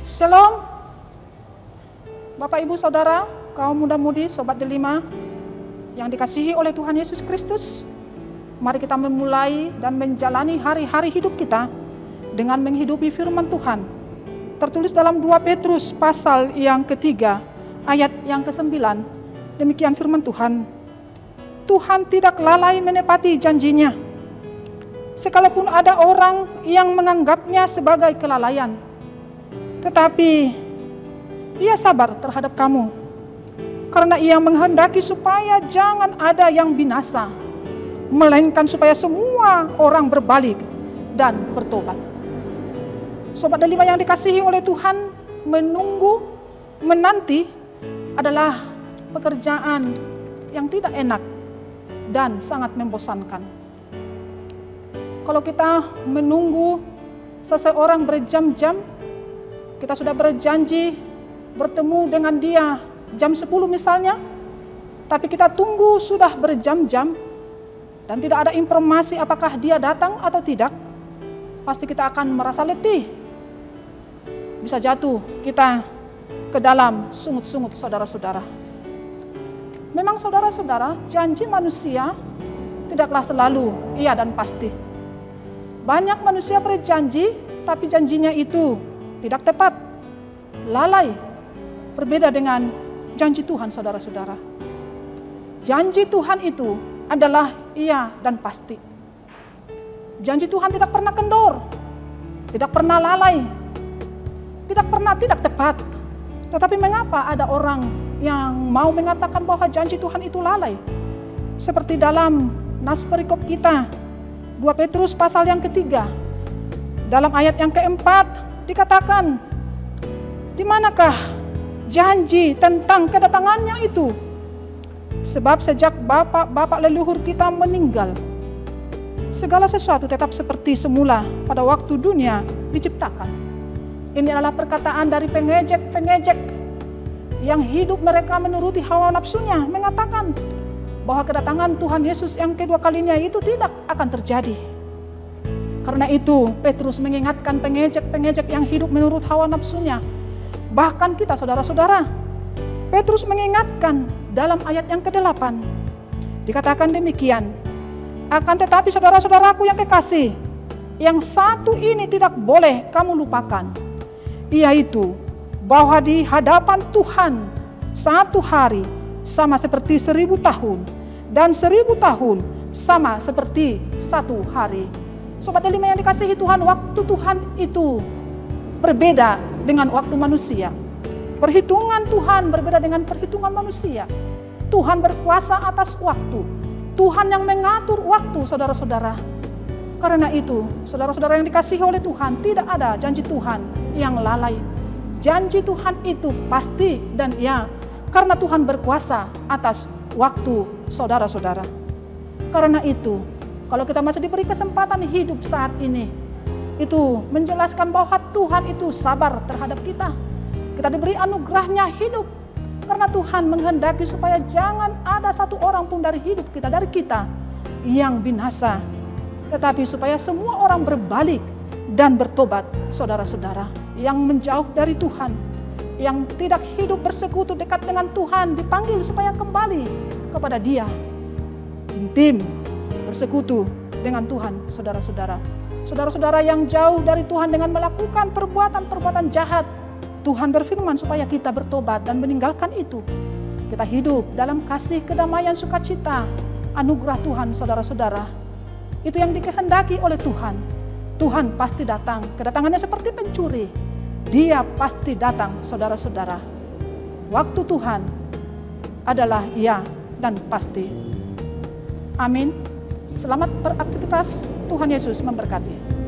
Shalom, Bapak Ibu Saudara, kaum muda-mudi, Sobat Delima yang dikasihi oleh Tuhan Yesus Kristus. Mari kita memulai dan menjalani hari-hari hidup kita dengan menghidupi firman Tuhan. Tertulis dalam 2 Petrus pasal yang ketiga, ayat yang ke-9. Demikian firman Tuhan. Tuhan tidak lalai menepati janjinya, sekalipun ada orang yang menganggapnya sebagai kelalaian. Tetapi Ia sabar terhadap kamu, karena Ia menghendaki supaya jangan ada yang binasa, melainkan supaya semua orang berbalik dan bertobat. Sobat Delima yang dikasihi oleh Tuhan, menanti adalah pekerjaan yang tidak enak dan sangat membosankan. Kalau kita menunggu seseorang berjam-jam, kita sudah berjanji bertemu dengan dia jam 10 misalnya, tapi kita tunggu sudah berjam-jam dan tidak ada informasi apakah dia datang atau tidak, pasti kita akan merasa letih. Bisa jatuh kita ke dalam sungut-sungut saudara-saudara. Memang saudara-saudara, janji manusia tidaklah selalu iya dan pasti. Banyak manusia berjanji, tapi janjinya itu tidak tepat, lalai, berbeda dengan janji Tuhan saudara-saudara. Janji Tuhan itu adalah iya dan pasti. Janji Tuhan tidak pernah kendor, tidak pernah lalai, tidak pernah tidak tepat. Tetapi mengapa ada orang yang mau mengatakan bahwa janji Tuhan itu lalai? Seperti dalam nas perikop kita, 2 Petrus pasal yang ketiga, dalam ayat yang keempat, dikatakan, di manakah janji tentang kedatangannya itu? Sebab sejak bapak-bapak leluhur kita meninggal, segala sesuatu tetap seperti semula pada waktu dunia diciptakan. Ini adalah perkataan dari pengejek-pengejek yang hidup mereka menuruti hawa nafsunya, mengatakan bahwa kedatangan Tuhan Yesus yang kedua kalinya itu tidak akan terjadi. Karena itu Petrus mengingatkan pengejek-pengejek yang hidup menurut hawa nafsunya. Bahkan kita saudara-saudara, Petrus mengingatkan dalam ayat yang ke-8. Dikatakan demikian, akan tetapi saudara-saudaraku yang kekasih, yang satu ini tidak boleh kamu lupakan, yaitu bahwa di hadapan Tuhan satu hari sama seperti 1000 tahun, dan 1000 tahun sama seperti satu hari. Sobat Delima yang dikasihi Tuhan, waktu Tuhan itu berbeda dengan waktu manusia. Perhitungan Tuhan berbeda dengan perhitungan manusia. Tuhan berkuasa atas waktu. Tuhan yang mengatur waktu, saudara-saudara. Karena itu, saudara-saudara yang dikasihi oleh Tuhan, tidak ada janji Tuhan yang lalai. Janji Tuhan itu pasti dan ya, karena Tuhan berkuasa atas waktu saudara-saudara. Karena itu, kalau kita masih diberi kesempatan hidup saat ini, itu menjelaskan bahwa Tuhan itu sabar terhadap kita. Kita diberi anugerahnya hidup, karena Tuhan menghendaki supaya jangan ada satu orang pun dari hidup kita, dari kita yang binasa, tetapi supaya semua orang berbalik dan bertobat. Saudara-saudara yang menjauh dari Tuhan, yang tidak hidup bersekutu dekat dengan Tuhan, dipanggil supaya kembali kepada Dia, intim bersekutu dengan Tuhan. Saudara-saudara, saudara-saudara yang jauh dari Tuhan dengan melakukan perbuatan-perbuatan jahat, Tuhan berfirman supaya kita bertobat dan meninggalkan itu. Kita hidup dalam kasih, kedamaian, sukacita, anugerah Tuhan. Saudara-saudara, itu yang dikehendaki oleh Tuhan. Tuhan pasti datang, kedatangannya seperti pencuri. Dia pasti datang, saudara-saudara. Waktu Tuhan adalah iya dan pasti. Amin. Selamat beraktivitas, Tuhan Yesus memberkati.